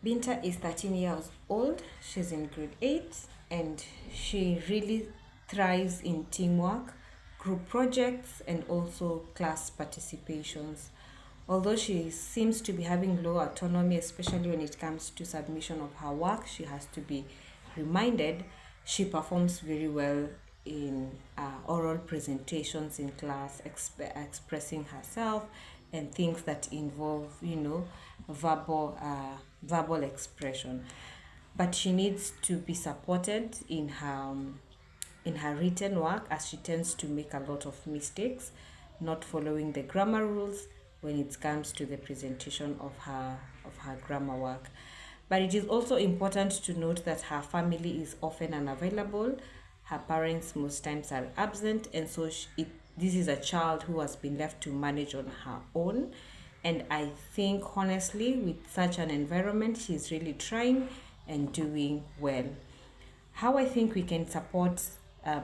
Binta is 13 years old. She's in grade 8 and she really thrives in teamwork, group projects, and also class participations. Although she seems to be having low autonomy, especially when it comes to submission of her work, she has to be reminded she performs very well in oral presentations in class, expressing herself, and things that involve, verbal expression. But she needs to be supported in her written work, as she tends to make a lot of mistakes, not following the grammar rules when it comes to the presentation of her grammar work. But it is also important to note that her family is often unavailable. Her parents most times are absent, and so this is a child who has been left to manage on her own. And I think, honestly, with such an environment, she's really trying and doing well. How I think we can support uh,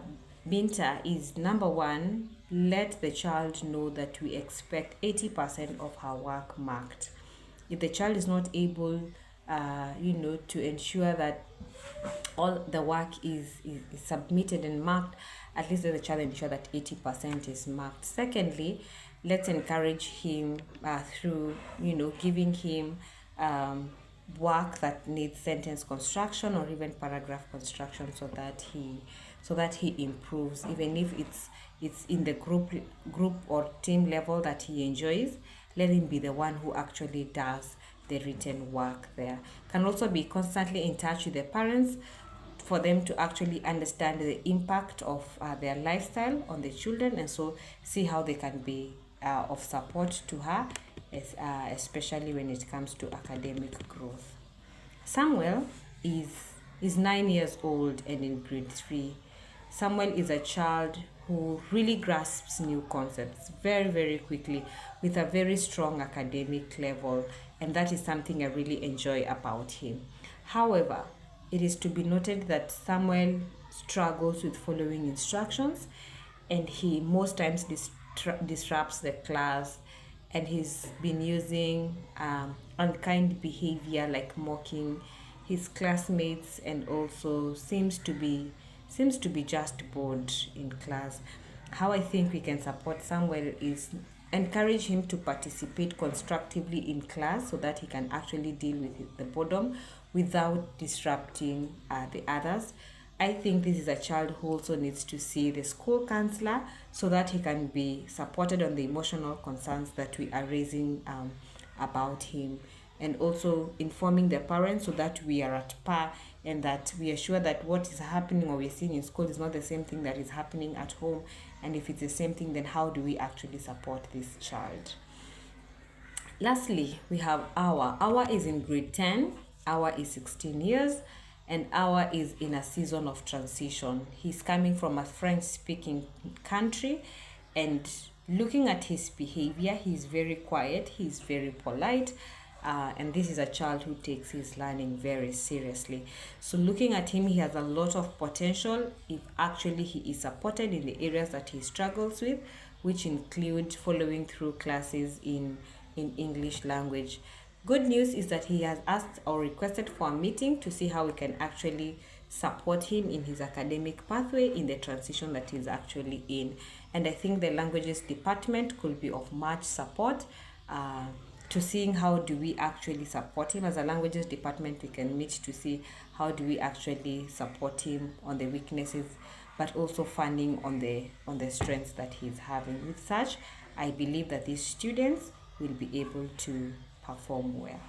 Binta is, number one, let the child know that we expect 80% of her work marked. If the child is not able, to ensure that all the work is submitted and marked, at least let the child ensure that 80% is marked. Secondly, let's encourage him through, giving him work that needs sentence construction or even paragraph construction, so that he improves, even if it's in the group or team level that he enjoys. Let him be the one who actually does the written work there. Can also be constantly in touch with the parents for them to actually understand the impact of their lifestyle on the children, and so see how they can be of support to her, especially when it comes to academic growth. Samuel is 9 years old and in grade 3. Samuel is a child who really grasps new concepts very, very quickly with a very strong academic level, and that is something I really enjoy about him. However, it is to be noted that Samuel struggles with following instructions, and he most times disrupts the class, and he's been using unkind behavior like mocking his classmates, and also seems to be just bored in class. How I think we can support Samuel is encourage him to participate constructively in class, so that he can actually deal with the boredom without disrupting the others. I think this is a child who also needs to see the school counselor, so that he can be supported on the emotional concerns that we are raising about him, and also informing the parents so that we are at par, and that we are sure that what is happening or we're seeing in school is not the same thing that is happening at home. And if it's the same thing, then how do we actually support this child? Lastly, we have Awa. Awa is in grade 10. Awa is 16 years, and Awa is in a season of transition. He's coming from a French-speaking country, and looking at his behavior, he's very quiet, he's very polite, and this is a child who takes his learning very seriously. So looking at him, he has a lot of potential if actually he is supported in the areas that he struggles with, which include following through classes in English language. Good news is that he has asked or requested for a meeting to see how we can actually support him in his academic pathway in the transition that he's actually in. And I think the languages department could be of much support to seeing how do we actually support him. As a languages department, we can meet to see how do we actually support him on the weaknesses, but also funding on the strengths that he's having. With such, I believe that these students will be able to perform well.